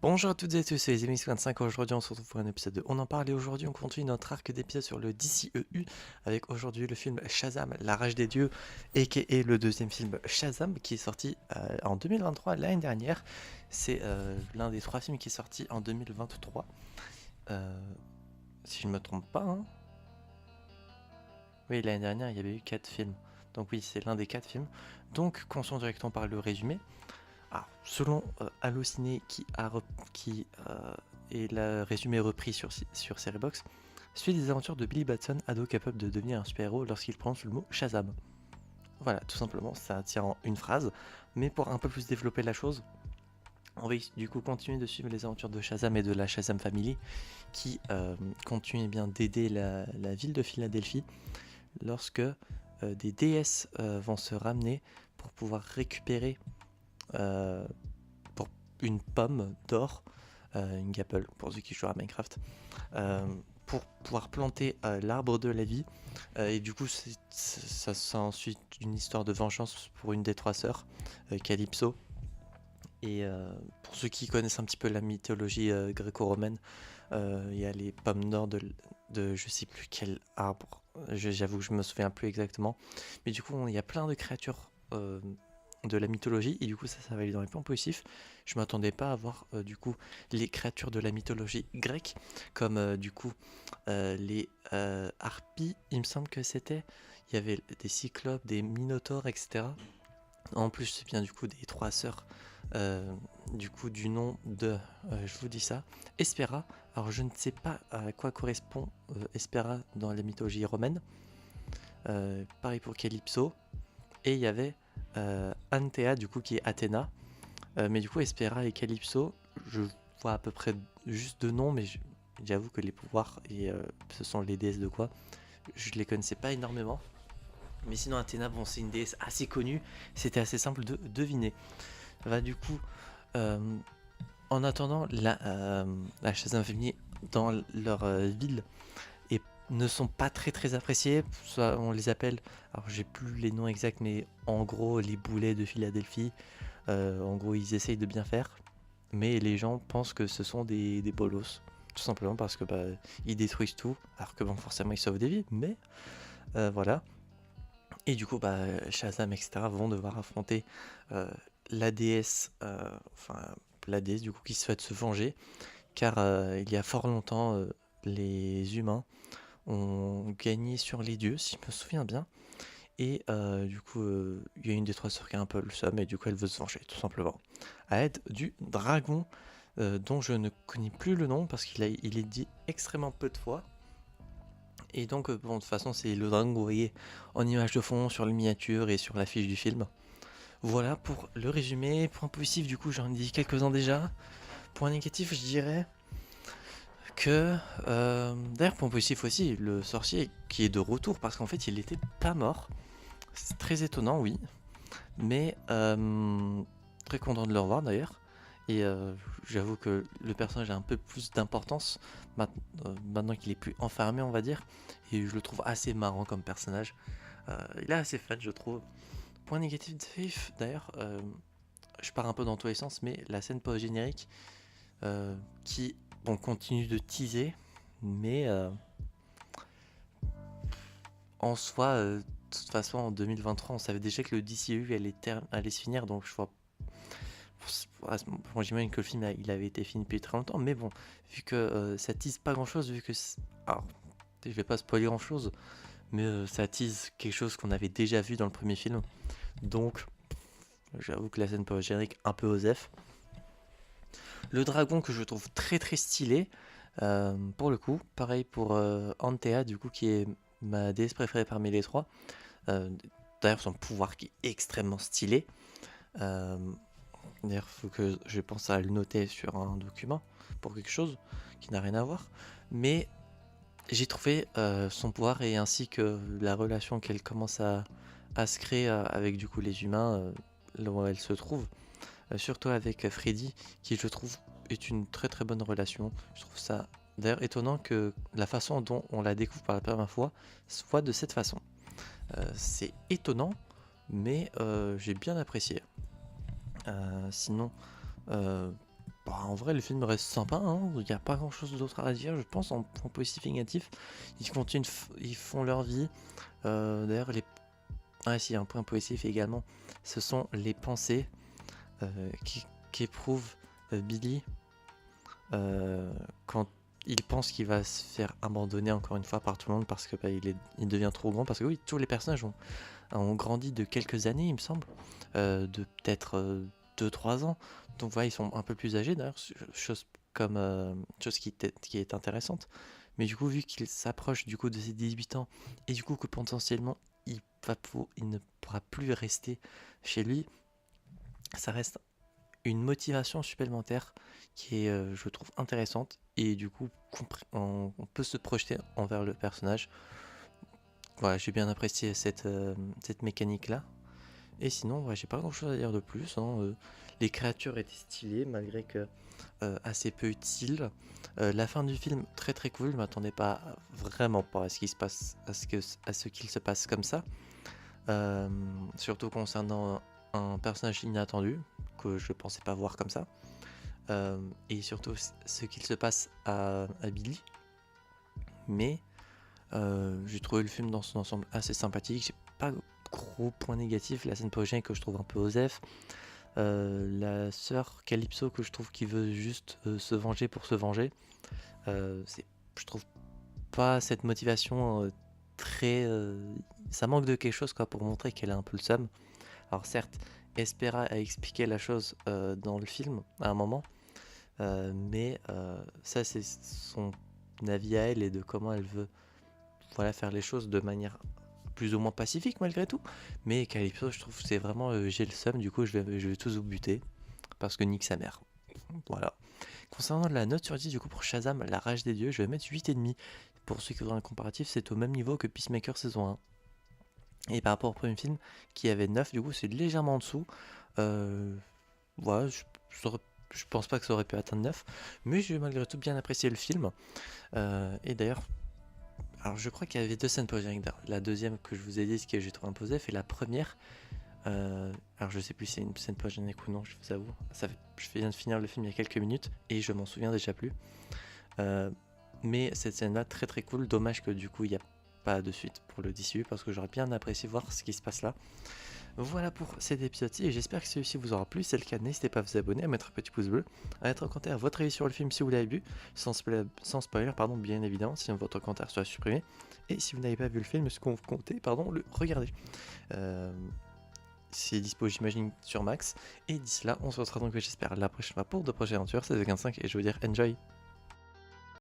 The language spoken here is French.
Bonjour à toutes et à tous, c'est les MX25. Aujourd'hui, on se retrouve pour un épisode de On en parle et aujourd'hui, on continue notre arc d'épisodes sur le DCEU avec aujourd'hui le film Shazam, La Rage des Dieux, aka le deuxième film Shazam qui est sorti en 2023, l'année dernière. C'est l'un des trois films qui est sorti en 2023. Si je ne me trompe pas, hein. Oui, l'année dernière, il y avait eu 4 films. Donc oui, c'est l'un des 4 films. Donc, commençons directement par le résumé. Alors, selon Allociné qui est le résumé repris sur Seriebox, suit des aventures de Billy Batson, ado capable de devenir un super-héros lorsqu'il prononce le mot Shazam. Voilà, tout simplement, ça tient en une phrase. Mais pour un peu plus développer la chose, on va du coup continuer de suivre les aventures de Shazam et de la Shazam Family qui continue bien d'aider la ville de Philadelphie lorsque des déesses vont se ramener pour pouvoir récupérer pour une pomme d'or, une gapple pour ceux qui jouent à Minecraft, pour pouvoir planter l'arbre de la vie. Et du coup, ça ensuite une histoire de vengeance pour une des trois sœurs, Calypso. Et pour ceux qui connaissent un petit peu la mythologie gréco-romaine, il y a les pommes d'or de je sais plus quel arbre. J'avoue que je me souviens plus exactement. Mais du coup, il y a plein de créatures de la mythologie et du coup ça va aller dans les points positifs. Je m'attendais pas à voir du coup les créatures de la mythologie grecque comme du coup les harpies, il me semble que c'était. Il y avait des cyclopes, des minotaures, etc. En plus c'est bien du coup des trois sœurs du coup du nom de je vous dis ça, Hespera. Alors je ne sais pas à quoi correspond Hespera dans la mythologie romaine. Pareil pour Calypso. Et il y avait Antea du coup qui est Athéna. Mais du coup Hespera et Calypso, je vois à peu près juste deux noms, mais j'avoue que les pouvoirs et ce sont les déesses de quoi, je les connaissais pas énormément. Mais sinon Athéna, bon c'est une déesse assez connue, c'était assez simple de deviner. Va du coup, euh, en attendant la Shazam Family dans leur ville et ne sont pas très appréciés, soit on les appelle, alors j'ai plus les noms exacts, mais en gros les boulets de Philadelphie. En gros, ils essayent de bien faire, mais les gens pensent que ce sont des bolos. Tout simplement parce que ils détruisent tout, alors que bon, forcément, ils sauvent des vies, mais voilà. Et du coup, Shazam, etc., vont devoir affronter euh, la déesse, enfin, la déesse du coup qui souhaite se venger, car il y a fort longtemps, les humains ont gagné sur les dieux, si je me souviens bien. Et du coup, il y a une des trois sœurs qui a un peu le seum et du coup elle veut se venger, tout simplement. À aide du dragon, dont je ne connais plus le nom parce il est dit extrêmement peu de fois. Et donc, bon, de toute façon, c'est le dragon que vous voyez en image de fond sur le miniature et sur l'affiche du film. Voilà pour le résumé. Point positif, du coup, j'en ai dit quelques-uns déjà. Point négatif, je dirais que. D'ailleurs, point positif aussi, le sorcier qui est de retour parce qu'en fait, il était pas mort. C'est très étonnant, oui. Mais très content de le revoir d'ailleurs. Et j'avoue que le personnage a un peu plus d'importance maintenant qu'il est plus enfermé, on va dire. Et je le trouve assez marrant comme personnage. Il est assez fun, je trouve. Point négatif d'ailleurs, je pars un peu dans tous les sens, mais la scène post-générique qui bon, continue de teaser, mais en soi, de toute façon, en 2023, on savait déjà que le DCU allait se finir, donc je vois. Bon, j'imagine que le film il avait été fini depuis très longtemps, mais bon, vu que ça tease pas grand chose, vu que. Alors, je vais pas spoiler grand chose, mais ça tease quelque chose qu'on avait déjà vu dans le premier film, donc j'avoue que la scène post-générique un peu osef. Le dragon que je trouve très stylé, pour le coup, pareil pour Antea, du coup, qui est ma déesse préférée parmi les trois. Euh, D'ailleurs, son pouvoir qui est extrêmement stylé. Euh, D'ailleurs, il faut que je pense à le noter sur un document pour quelque chose qui n'a rien à voir. Mais j'ai trouvé son pouvoir et ainsi que la relation qu'elle commence à se créer avec du coup les humains, là où elle se trouve, surtout avec Freddy, qui je trouve est une très bonne relation. Je trouve ça d'ailleurs étonnant que la façon dont on la découvre par la première fois soit de cette façon. C'est étonnant, mais j'ai bien apprécié. Sinon, Bah, en vrai, le film reste sympa, hein. Il n'y a pas grand chose d'autre à dire, je pense, en point positif et négatif. Ils continuent, ils font leur vie. D'ailleurs, ah, si, un point positif également, ce sont les pensées qu'éprouve Billy quand il pense qu'il va se faire abandonner encore une fois par tout le monde parce que bah, il devient trop grand. Parce que oui, tous les personnages ont grandi de quelques années, il me semble, de peut-être 2-3 ans. Donc voilà, ils sont un peu plus âgés d'ailleurs, chose qui est intéressante. Mais du coup, vu qu'il s'approche du coup de ses 18 ans et du coup que potentiellement il ne pourra plus rester chez lui, ça reste une motivation supplémentaire qui est, je trouve, intéressante. Et du coup, on peut se projeter envers le personnage. Voilà, j'ai bien apprécié cette mécanique-là. Et sinon, ouais, j'ai pas grand-chose à dire de plus, hein. Les créatures étaient stylées, malgré que assez peu utiles. La fin du film, très très cool. Je m'attendais pas vraiment pas à ce qu'il se passe, à ce qu'il se passe comme ça. Surtout concernant un personnage inattendu que je pensais pas voir comme ça. Et surtout ce qu'il se passe à Billy. Mais j'ai trouvé le film dans son ensemble assez sympathique. J'ai pas gros point négatif. La scène post que je trouve un peu osef. La sœur Calypso que je trouve qui veut juste se venger pour se venger. Je trouve pas cette motivation très... ça manque de quelque chose quoi, pour montrer qu'elle a un peu le seum. Alors certes, Espera a expliqué la chose dans le film à un moment. Mais ça c'est son avis à elle et de comment elle veut faire les choses de manière plus ou moins pacifique malgré tout. Mais Calypso, je trouve c'est vraiment j'ai le seum, du coup je vais tous vous buter parce que nique sa mère. Voilà. Concernant la note sur 10 du coup pour Shazam, la rage des dieux, je vais mettre 8,5. Pour ceux qui voudront un comparatif, c'est au même niveau que Peacemaker saison 1. Et par rapport au premier film qui avait 9, du coup c'est légèrement en dessous. Voilà, je pense pas que ça aurait pu atteindre 9, mais j'ai malgré tout bien apprécié le film. Et d'ailleurs, alors je crois qu'il y avait deux scènes post-génériques. La deuxième que je vous ai dit, que j'ai trouvé imposée, et la première, alors je sais plus si c'est une scène post-générique ou non, je vous avoue. Je viens de finir le film il y a quelques minutes et je m'en souviens déjà plus. Mais cette scène-là, très très cool. Dommage que du coup il n'y a pas de suite pour le DCU parce que j'aurais bien apprécié voir ce qui se passe là. Voilà pour cet épisode-ci et j'espère que celui-ci vous aura plu. Si c'est le cas, n'hésitez pas à vous abonner, à mettre un petit pouce bleu, à mettre en commentaire votre avis sur le film si vous l'avez vu, sans spoiler, bien évidemment, sinon votre commentaire soit supprimé. Et si vous n'avez pas vu le film, est-ce qu'on vous comptez, le regarder. C'est dispo, j'imagine, sur Max. Et d'ici là, on se retrouvera donc, j'espère, la prochaine fois pour de prochaines aventures. C'est The 15 et je veux dire enjoy.